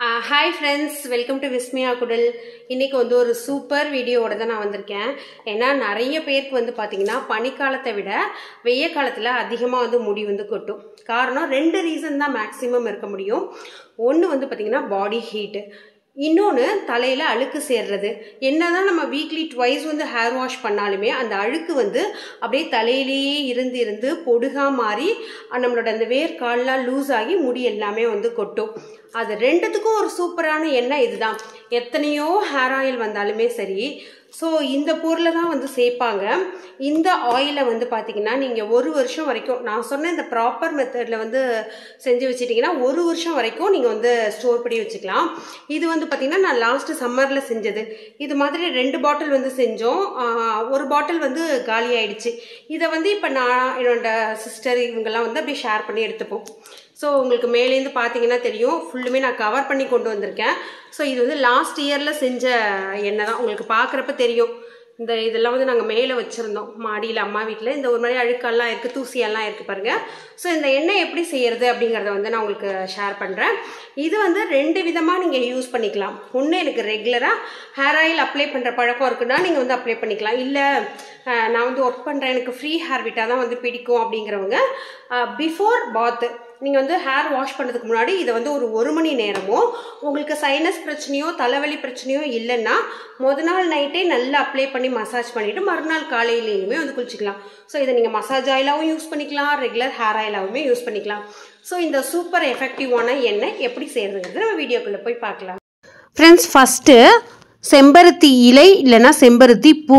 Hi friends, welcome to Vismaya Kudal. இன்னைக்கு வந்து ஒரு சூப்பர் வீடியோவோட தான் நான் வந்திருக்கேன். ஏன்னா நிறைய பேருக்கு வந்து பாத்தீங்கன்னா பனிக்காலத்தை விட வெய்ய காலத்துல அதிகமா வந்து முடி வந்து கொட்டும். காரணம் ரெண்டு ரீசன் தான் மேக்ஸிமம் இருக்க முடியும். ஒன்னு வந்து பாத்தீங்கன்னா பாடி ஹீட். இன்னொன்று தலையில் அழுக்கு சேர்றது. என்னதான் நம்ம வீக்லி ட்வைஸ் வந்து ஹேர் வாஷ் பண்ணாலுமே அந்த அழுக்கு வந்து அப்படியே தலையிலேயே இருந்து பொடுகா மாறி நம்மளோட அந்த வேர்க்கால்லாம் லூஸ் ஆகி முடி எல்லாமே வந்து கொட்டும். அது ரெண்டுத்துக்கும் ஒரு சூப்பரான எண்ணெய் இதுதான். எத்தனையோ ஹேர் ஆயில் வந்தாலுமே சரி, ஸோ இந்த பொருளை தான் வந்து சேர்ப்பாங்க. இந்த ஆயிலை வந்து பார்த்தீங்கன்னா நீங்கள் ஒரு வருஷம் வரைக்கும், நான் சொன்ன இந்த ப்ராப்பர் மெத்தடில் வந்து செஞ்சு வச்சுட்டிங்கன்னா ஒரு வருஷம் வரைக்கும் நீங்கள் வந்து ஸ்டோர் பண்ணி வச்சுக்கலாம். இது வந்து பார்த்தீங்கன்னா நான் லாஸ்ட் சம்மரில் செஞ்சது. இது மாதிரி 2 பாட்டில் வந்து செஞ்சோம். ஒரு பாட்டில் வந்து காலி ஆயிடுச்சு. இதை வந்து இப்போ நான் என்னோட சிஸ்டர் இவங்கெல்லாம் வந்து அப்படியே ஷேர் பண்ணி எடுத்துப்போம். ஸோ உங்களுக்கு மேலேருந்து பார்த்தீங்கன்னா தெரியும், ஃபுல்லுமே நான் கவர் பண்ணி கொண்டு வந்திருக்கேன். ஸோ இது வந்து லாஸ்ட் இயரில் செஞ்ச எண்ணெய் தான். உங்களுக்கு பார்க்குறப்ப தெரியும். இதெல்லாம் வந்து நாங்கள் மேலே வச்சுருந்தோம் மாடியில், அம்மா வீட்டில். இந்த ஒரு மாதிரி அழுக்கெல்லாம் இருக்குது, தூசியெல்லாம் இருக்குது பாருங்கள். ஸோ இந்த எண்ணெய் எப்படி செய்கிறது அப்படிங்கிறத வந்து நான் உங்களுக்கு ஷேர் பண்ணுறேன். இது வந்து 2 விதமாக நீங்கள் யூஸ் பண்ணிக்கலாம். ஒன்று, எனக்கு ரெகுலராக ஹேர் ஆயில் அப்ளை பண்ணுற பழக்கம் இருக்குன்னா நீங்கள் வந்து அப்ளை பண்ணிக்கலாம். இல்லை நான் வந்து ஒர்க் பண்ணுறேன், எனக்கு ஃப்ரீ ஹேர் விட்டால் தான் வந்து பிடிக்கும் அப்படிங்கிறவங்க பிஃபோர் பாத்து நீங்கள் வந்து ஹேர் வாஷ் பண்ணுறதுக்கு முன்னாடி இதை வந்து ஒரு மணி நேரமோ, உங்களுக்கு சைனஸ் பிரச்சனையோ தலைவலி பிரச்சனையோ இல்லைன்னா நாள் நைட்டே நல்லா அப்ளை பண்ணி மசாஜ் பண்ணிவிட்டு மறுநாள் காலையிலேயுமே வந்து குளிச்சிக்கலாம். ஸோ இதை நீங்கள் மசாஜ் ஆயிலாகவும் யூஸ் பண்ணிக்கலாம், ரெகுலர் ஹேர் ஆயிலாகவுமே யூஸ் பண்ணிக்கலாம். ஸோ இந்த சூப்பர் எஃபெக்டிவான எண்ணெய் எப்படி செய்யறதுங்கிறது நம்ம வீடியோக்குள்ளே போய் பார்க்கலாம். ஃப்ரெண்ட்ஸ், ஃபஸ்ட்டு செம்பருத்தி இலை இல்லைன்னா செம்பருத்தி பூ,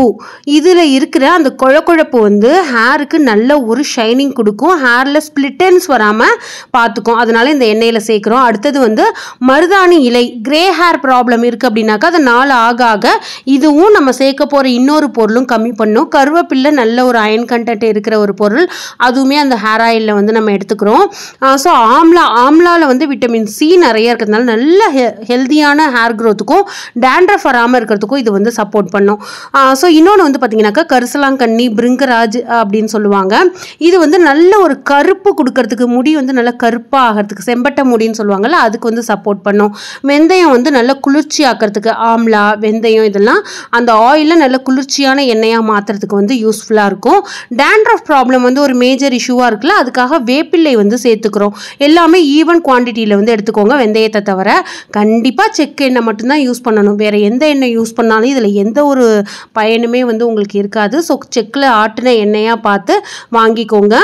இதில் இருக்கிற அந்த குழக்குழப்பு வந்து ஹேருக்கு நல்ல ஒரு ஷைனிங் கொடுக்கும், ஹேரில் ஸ்பிளிட்டன்ஸ் வராமல் பார்த்துக்கும். அதனால இந்த எண்ணெயில் சேர்க்குறோம். அடுத்தது வந்து மருதாணி இலை. கிரே ஹேர் ப்ராப்ளம் இருக்குது அப்படின்னாக்கா அது நாள் ஆக ஆக இதுவும் நம்ம சேர்க்க போகிற இன்னொரு பொருளும் கம்மி பண்ணும். கருவேப்பிலை நல்ல ஒரு அயன் கண்டென்ட் இருக்கிற ஒரு பொருள், அதுவுமே அந்த ஹேர் ஆயிலில் வந்து நம்ம எடுத்துக்கிறோம். ஸோ ஆம்லாவில் வந்து விட்டமின் சி நிறைய இருக்கிறதுனால நல்ல ஹெல்த்தியான ஹேர் க்ரோத்துக்கும் டேண்ட்ரஃப் வராமல் இருக்கிறதுக்கும் இது வந்து சப்போர்ட் பண்ணும். ஸோ இன்னொன்று வந்து பார்த்தீங்கன்னாக்கா கரிசலாங்கண்ணி, பிருங்கராஜ் அப்படின்னு சொல்லுவாங்க. இது வந்து நல்ல ஒரு கருப்பு கொடுக்கறதுக்கு, முடி வந்து நல்லா கருப்பாக ஆகிறதுக்கு, செம்பட்டை முடின்னு சொல்லுவாங்கள்ல, அதுக்கு வந்து சப்போர்ட் பண்ணும். வெந்தயம் வந்து நல்ல குளிர்ச்சி ஆக்கிறதுக்கு, ஆம்லா வெந்தயம் இதெல்லாம் அந்த ஆயிலில் நல்ல குளிர்ச்சியான எண்ணெயாக மாற்றுறதுக்கு வந்து யூஸ்ஃபுல்லாக இருக்கும். டேண்ட்ரஃப் ப்ராப்ளம் வந்து ஒரு மேஜர் இஷ்யூவாக இருக்குல்ல, அதுக்காக வேப்பிள்ளை வந்து சேர்த்துக்கிறோம். எல்லாமே ஈவன் குவான்டிட்டியில் வந்து எடுத்துக்கோங்க. வெந்தயத்தை தவிர கண்டிப்பாக செக் எண்ணெய் மட்டும்தான் யூஸ் பண்ணணும். வேறு எந்த எண்ணெய் யூஸ் பண்ணாலும் இதில் எந்த ஒரு பயனுமே வந்து உங்களுக்கு இருக்காது. ஸோ செக்கில் ஆட்டின எண்ணெயாக பார்த்து வாங்கிக்கோங்க.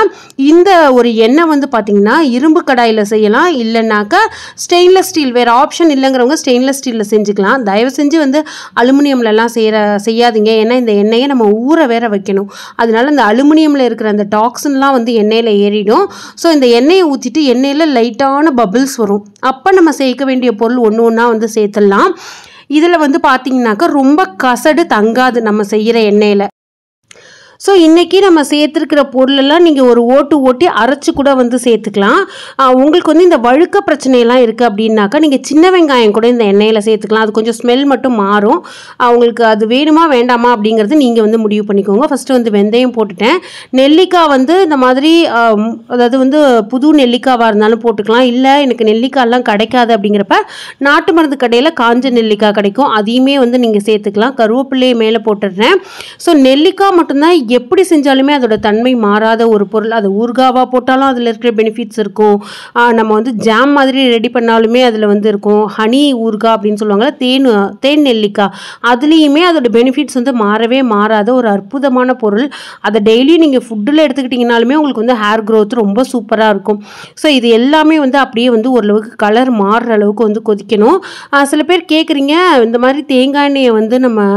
இந்த ஒரு எண்ணெய் வந்து பார்த்திங்கன்னா இரும்பு கடாயில் செய்யலாம், இல்லைனாக்கா ஸ்டெயின்லெஸ் ஸ்டீல், வேறு ஆப்ஷன் இல்லைங்கிறவங்க ஸ்டெயின்லெஸ் ஸ்டீலில் செஞ்சுக்கலாம். தயவு செஞ்சு வந்து அலுமினியம்லலாம் செய்யாதீங்க. ஏன்னா இந்த எண்ணெயை நம்ம ஊற வேற வைக்கணும். அதனால இந்த அலுமினியமில் இருக்கிற அந்த டாக்ஸின்லாம் வந்து எண்ணெயில் ஏறிடும். ஸோ இந்த எண்ணெயை ஊற்றிட்டு எண்ணெயில் லைட்டான பபிள்ஸ் வரும். அப்போ நம்ம சேர்க்க வேண்டிய பொருள் ஒன்று ஒன்றா வந்து சேர்த்துடலாம். இதில் வந்து பார்த்தீங்கன்னாக்கா ரொம்ப கசடு தங்காது நம்ம செய்கிற எண்ணெயில். ஸோ இன்றைக்கி நம்ம சேர்த்துருக்கிற பொருளெல்லாம் நீங்கள் ஒரு ஓட்டி அரைச்சி கூட வந்து சேர்த்துக்கலாம். உங்களுக்கு வந்து இந்த வழுக்க பிரச்சனையெல்லாம் இருக்குது அப்படின்னாக்கா நீங்கள் சின்ன வெங்காயம் கூட இந்த எண்ணெயில் சேர்த்துக்கலாம். அது கொஞ்சம் ஸ்மெல் மட்டும் மாறும். உங்களுக்கு அது வேணுமா வேண்டாமா அப்படிங்கிறது நீங்கள் வந்து முடிவு பண்ணிக்கோங்க. ஃபஸ்ட்டு வந்து வெந்தயம் போட்டுட்டேன். நெல்லிக்காய் வந்து இந்த மாதிரி அதாவது வந்து புது நெல்லிக்காவாக இருந்தாலும் போட்டுக்கலாம். இல்லை எனக்கு நெல்லிக்காயெல்லாம் கிடைக்காது அப்படிங்கிறப்ப நாட்டு மருந்து கடையில் காஞ்ச நெல்லிக்காய் கிடைக்கும், அதையுமே வந்து நீங்கள் சேர்த்துக்கலாம். கருவேப்பிள்ளையை மேலே போட்டுடுறேன். ஸோ நெல்லிக்காய் மட்டும்தான் எப்படி செஞ்சாலுமே அதோட தன்மை மாறாத ஒரு பொருள். அது ஊறுகாவாக போட்டாலும் அதில் இருக்கிற பெனிஃபிட்ஸ் இருக்கும். நம்ம வந்து ஜாம் மாதிரி ரெடி பண்ணாலுமே அதில் வந்து இருக்கும். ஹனி ஊறுகாய் அப்படின்னு சொல்லுவாங்க, தேன் நெல்லிக்காய், அதுலேயுமே அதோட பெனிஃபிட்ஸ் வந்து மாறவே மாறாத ஒரு அற்புதமான பொருள். அதை டெய்லி நீங்கள் ஃபுட்டில் எடுத்துக்கிட்டிங்கனாலுமே உங்களுக்கு வந்து ஹேர் க்ரோத் ரொம்ப சூப்பராக இருக்கும். ஸோ இது எல்லாமே வந்து அப்படியே வந்து ஓரளவுக்கு கலர் மாறுற அளவுக்கு வந்து கொதிக்கணும். சில பேர் கேட்குறீங்க, இந்த மாதிரி தேங்காய் எண்ணெயை வந்து நம்ம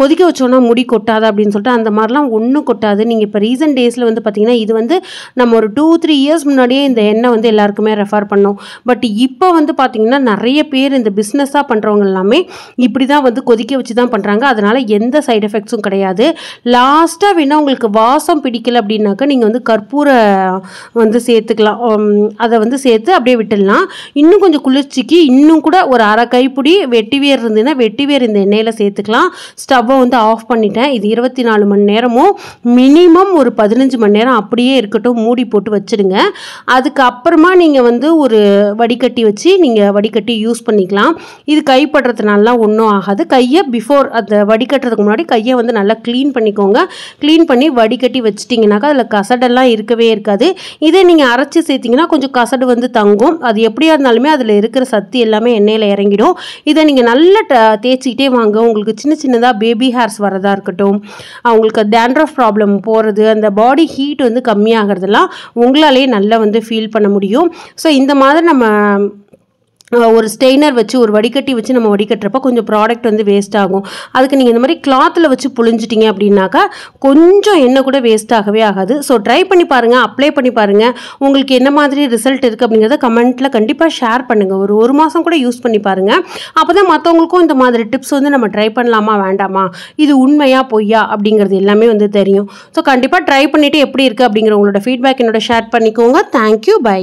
கொதிக்க வச்சோன்னா முடி கொட்டாது அப்படின்னு சொல்லிட்டு. அந்த மாதிரிலாம் ஒன்றும் கொட்டாது. நீங்கள் இப்போ ரீசன்ட் டேஸில் வந்து பார்த்தீங்கன்னா இது வந்து நம்ம ஒரு 2-3 இயர்ஸ் முன்னாடியே இந்த எண்ணெய் வந்து எல்லாருக்குமே ரெஃபர் பண்ணோம். பட் இப்போ வந்து பார்த்தீங்கன்னா நிறைய பேர் இந்த பிஸ்னஸாக பண்ணுறவங்க எல்லாமே இப்படி தான் வந்து கொதிக்க வச்சு தான் பண்ணுறாங்க. அதனால் எந்த சைடு எஃபெக்ட்ஸும் கிடையாது. லாஸ்ட்டாக வேணால் உங்களுக்கு வாசம் பிடிக்கல அப்படின்னாக்கா நீங்கள் வந்து கற்பூர வந்து சேர்த்துக்கலாம். அதை வந்து சேர்த்து அப்படியே விட்டுடலாம். இன்னும் கொஞ்சம் குளிர்ச்சிக்கு இன்னும் கூட ஒரு அரை கைப்பிடி வெட்டிவேர் இருந்ததுன்னா வெட்டிவேர் இந்த எண்ணெயில் சேர்த்துக்கலாம். ஸ்டவ்வை வந்து ஆஃப் பண்ணிட்டேன். இது 24 மணி நேரமும் மினிமம் ஒரு 15 மணி நேரம் அப்படியே இருக்கட்டும், மூடி போட்டு வச்சுடுங்க. அதுக்கப்புறமா நீங்கள் வந்து ஒரு வடிகட்டி வச்சு நீங்கள் வடிகட்டி யூஸ் பண்ணிக்கலாம். இது கைப்படுறதுனாலாம் ஒன்றும் ஆகாது. கையை பிஃபோர் அந்த வடிகட்டுறதுக்கு முன்னாடி கையை வந்து நல்லா க்ளீன் பண்ணிக்கோங்க. க்ளீன் பண்ணி வடிகட்டி வச்சிட்டிங்கனாக்கா அதில் கசடெல்லாம் இருக்கவே இருக்காது. இதே நீங்கள் அரைச்சி சேர்த்திங்கன்னா கொஞ்சம் கசடு வந்து தங்கும். அது எப்படியா இருந்தாலுமே அதில் இருக்கிற சத்து எல்லாமே எண்ணெயில் இறங்கிடும். இதை நீங்கள் நல்லா தேய்ச்சிக்கிட்டே வாங்க. உங்களுக்கு சின்ன சின்னதாக பேபி ஹேர்ஸ் வரதா இருக்கட்டும், அவங்களுக்கு டேண்ட்ரஃப் ப்ராப்ளம் போகிறது, அந்த பாடி ஹீட் வந்து கம்மியாகிறதெல்லாம் உங்களாலேயே நல்லா வந்து ஃபீல் பண்ண முடியும். ஸோ இந்த மாதிரி நம்ம ஒரு ஸ்டெய்னர் வச்சு ஒரு வடிகட்டி வச்சு நம்ம வடிகட்டுறப்ப கொஞ்சம் ப்ராடக்ட் வந்து வேஸ்ட் ஆகும். அதுக்கு நீங்கள் இந்த மாதிரி கிளாத்தில் வச்சு புழிஞ்சிட்டிங்க அப்படின்னாக்கா கொஞ்சம் எண்ணெய் கூட வேஸ்ட் ஆகவே ஆகாது. ஸோ ட்ரை பண்ணி பாருங்கள், அப்ளை பண்ணி பாருங்கள். உங்களுக்கு என்ன மாதிரி ரிசல்ட் இருக்குது அப்படிங்கிறத கமெண்ட்டில் கண்டிப்பாக ஷேர் பண்ணுங்கள். ஒரு மாதம் கூட யூஸ் பண்ணி பாருங்கள். அப்போ தான் மற்றவங்களுக்கும் இந்த மாதிரி டிப்ஸ் வந்து நம்ம ட்ரை பண்ணலாமா வேண்டாமா, இது உண்மையா பொய்யா அப்படிங்கிறது எல்லாமே வந்து தெரியும். ஸோ கண்டிப்பாக ட்ரை பண்ணிவிட்டு எப்படி இருக்குது அப்படிங்கிற உங்களோட ஃபீட்பேக் என்னோட ஷேர் பண்ணிக்கோங்க. Thank you, by.